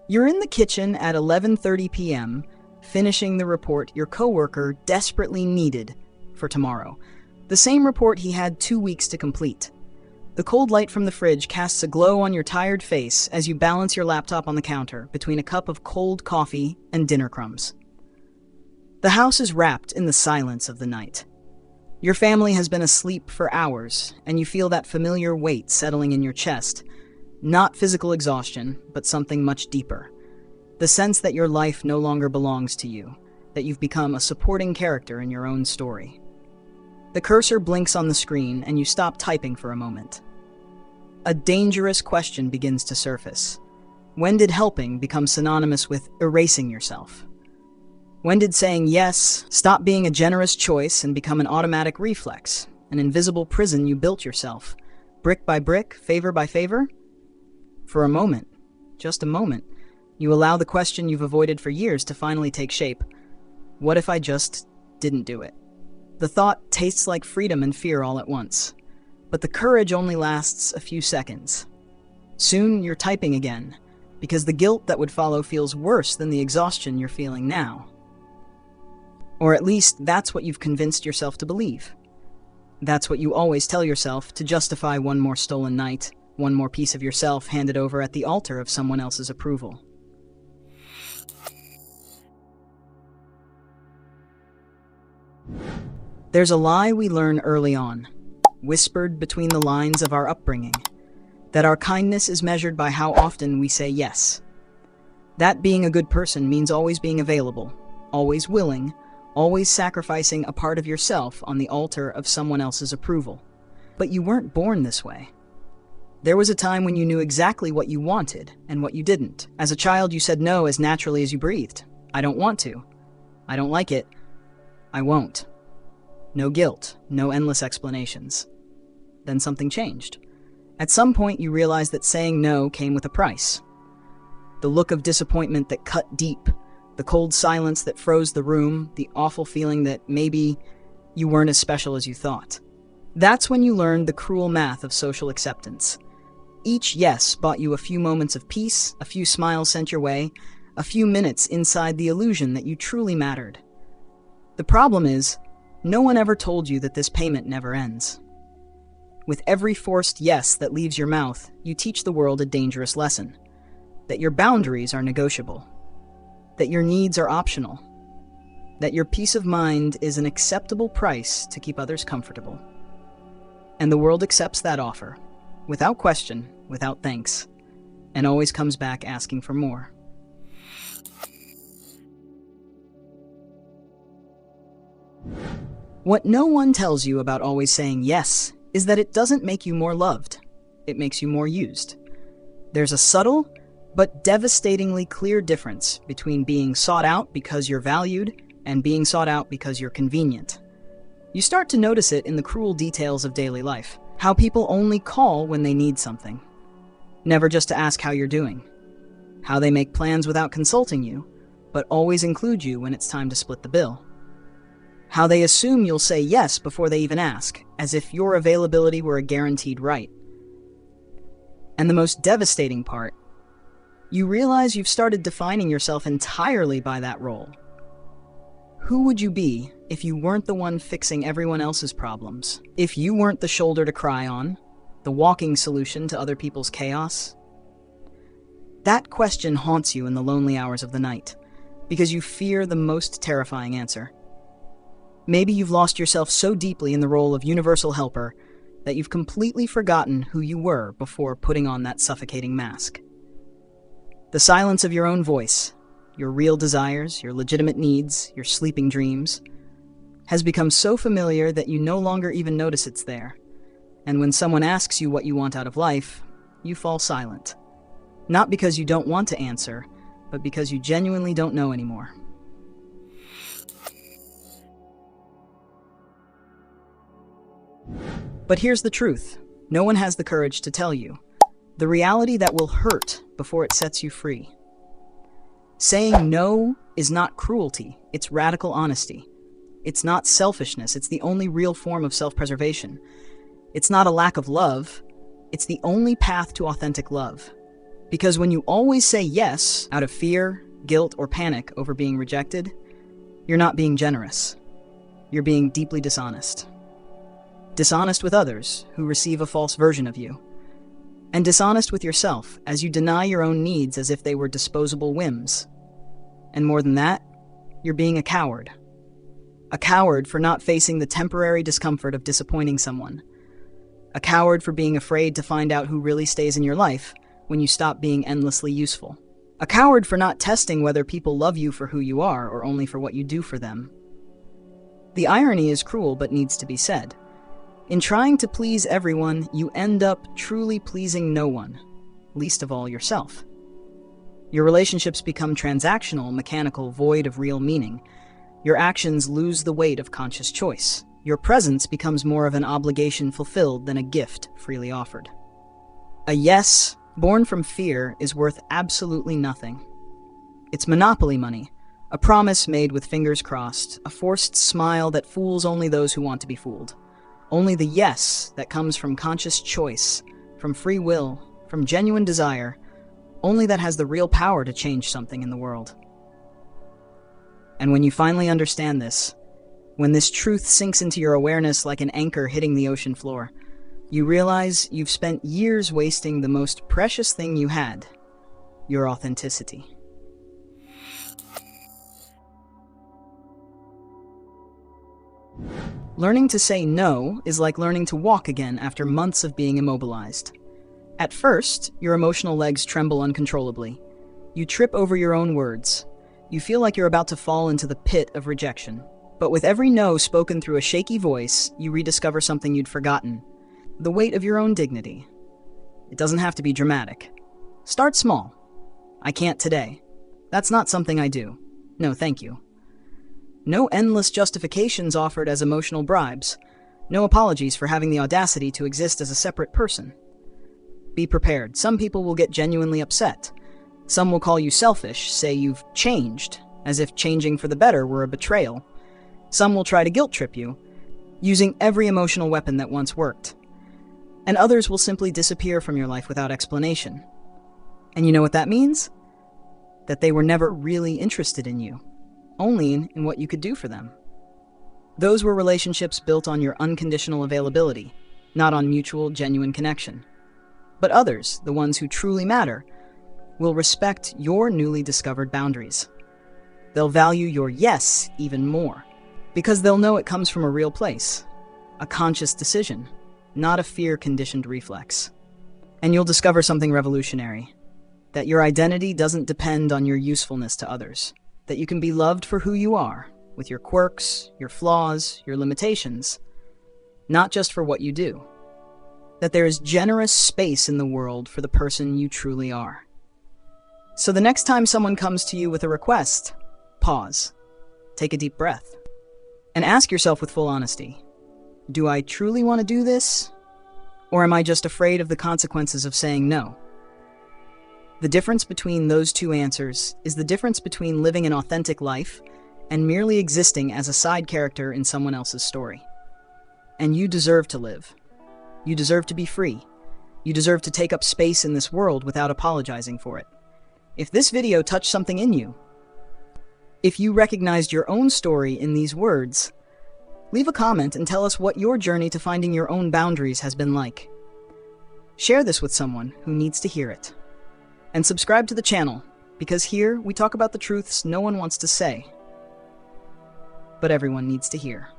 You're in the kitchen at 11:30 p.m., finishing the report your coworker desperately needed for tomorrow. The same report he had 2 weeks to complete. The cold light from the fridge casts a glow on your tired face as you balance your laptop on the counter between a cup of cold coffee and dinner crumbs. The house is wrapped in the silence of the night. Your family has been asleep for hours, and you feel that familiar weight settling in your chest. Not physical exhaustion, but something much deeper. The sense that your life no longer belongs to you, that you've become a supporting character in your own story. The cursor blinks on the screen, and you stop typing for a moment. A dangerous question begins to surface. When did helping become synonymous with erasing yourself? When did saying yes stop being a generous choice and become an automatic reflex, an invisible prison you built yourself, brick by brick, favor by favor? For a moment, just a moment, you allow the question you've avoided for years to finally take shape. What if I just didn't do it? The thought tastes like freedom and fear all at once, but the courage only lasts a few seconds. Soon you're typing again, because the guilt that would follow feels worse than the exhaustion you're feeling now. Or at least that's what you've convinced yourself to believe. That's what you always tell yourself to justify one more stolen night, one more piece of yourself handed over at the altar of someone else's approval. There's a lie we learn early on, whispered between the lines of our upbringing, that our kindness is measured by how often we say yes. That being a good person means always being available, always willing, always sacrificing a part of yourself on the altar of someone else's approval. But you weren't born this way. There was a time when you knew exactly what you wanted and what you didn't. As a child, you said no as naturally as you breathed. I don't want to. I don't like it. I won't. No guilt, no endless explanations. Then something changed. At some point, you realized that saying no came with a price. The look of disappointment that cut deep, the cold silence that froze the room, the awful feeling that maybe you weren't as special as you thought. That's when you learned the cruel math of social acceptance. Each yes bought you a few moments of peace, a few smiles sent your way, a few minutes inside the illusion that you truly mattered. The problem is, no one ever told you that this payment never ends. With every forced yes that leaves your mouth, you teach the world a dangerous lesson. That your boundaries are negotiable. That your needs are optional. That your peace of mind is an acceptable price to keep others comfortable. And the world accepts that offer, without question, without thanks, and always comes back asking for more. What no one tells you about always saying yes is that it doesn't make you more loved. It makes you more used. There's a subtle but devastatingly clear difference between being sought out because you're valued and being sought out because you're convenient. You start to notice it in the cruel details of daily life. How people only call when they need something. Never just to ask how you're doing. How they make plans without consulting you, but always include you when it's time to split the bill. How they assume you'll say yes before they even ask, as if your availability were a guaranteed right. And the most devastating part, you realize you've started defining yourself entirely by that role. Who would you be if you weren't the one fixing everyone else's problems? If you weren't the shoulder to cry on, the walking solution to other people's chaos? That question haunts you in the lonely hours of the night, because you fear the most terrifying answer. Maybe you've lost yourself so deeply in the role of universal helper that you've completely forgotten who you were before putting on that suffocating mask. The silence of your own voice, your real desires, your legitimate needs, your sleeping dreams, has become so familiar that you no longer even notice it's there. And when someone asks you what you want out of life, you fall silent. Not because you don't want to answer, but because you genuinely don't know anymore. But here's the truth. No one has the courage to tell you. The reality that will hurt before it sets you free. Saying no is not cruelty, it's radical honesty. It's not selfishness, it's the only real form of self-preservation. It's not a lack of love, it's the only path to authentic love. Because when you always say yes out of fear, guilt, or panic over being rejected, you're not being generous. You're being deeply dishonest. Dishonest with others who receive a false version of you. And dishonest with yourself as you deny your own needs as if they were disposable whims. And more than that, you're being a coward. A coward for not facing the temporary discomfort of disappointing someone. A coward for being afraid to find out who really stays in your life when you stop being endlessly useful. A coward for not testing whether people love you for who you are or only for what you do for them. The irony is cruel but needs to be said. In trying to please everyone, you end up truly pleasing no one, least of all yourself. Your relationships become transactional, mechanical, void of real meaning. Your actions lose the weight of conscious choice. Your presence becomes more of an obligation fulfilled than a gift freely offered. A yes, born from fear, is worth absolutely nothing. It's monopoly money, a promise made with fingers crossed, a forced smile that fools only those who want to be fooled. Only the yes that comes from conscious choice, from free will, from genuine desire, only that has the real power to change something in the world. And when you finally understand this, when this truth sinks into your awareness like an anchor hitting the ocean floor, you realize you've spent years wasting the most precious thing you had, your authenticity. Learning to say no is like learning to walk again after months of being immobilized. At first, your emotional legs tremble uncontrollably. You trip over your own words. You feel like you're about to fall into the pit of rejection. But with every no spoken through a shaky voice, you rediscover something you'd forgotten. The weight of your own dignity. It doesn't have to be dramatic. Start small. I can't today. That's not something I do. No, thank you. No endless justifications offered as emotional bribes. No apologies for having the audacity to exist as a separate person. Be prepared. Some people will get genuinely upset. Some will call you selfish, say you've changed, as if changing for the better were a betrayal. Some will try to guilt trip you, using every emotional weapon that once worked. And others will simply disappear from your life without explanation. And you know what that means? That they were never really interested in you, only in what you could do for them. Those were relationships built on your unconditional availability, not on mutual, genuine connection. But others, the ones who truly matter, will respect your newly discovered boundaries. They'll value your yes even more, because they'll know it comes from a real place, a conscious decision, not a fear-conditioned reflex. And you'll discover something revolutionary, that your identity doesn't depend on your usefulness to others, that you can be loved for who you are, with your quirks, your flaws, your limitations, not just for what you do. That there is generous space in the world for the person you truly are. So the next time someone comes to you with a request, pause, take a deep breath, and ask yourself with full honesty, do I truly want to do this? Or am I just afraid of the consequences of saying no? The difference between those two answers is the difference between living an authentic life and merely existing as a side character in someone else's story. And you deserve to live. You deserve to be free. You deserve to take up space in this world without apologizing for it. If this video touched something in you, if you recognized your own story in these words, leave a comment and tell us what your journey to finding your own boundaries has been like. Share this with someone who needs to hear it. And subscribe to the channel, because here we talk about the truths no one wants to say, but everyone needs to hear.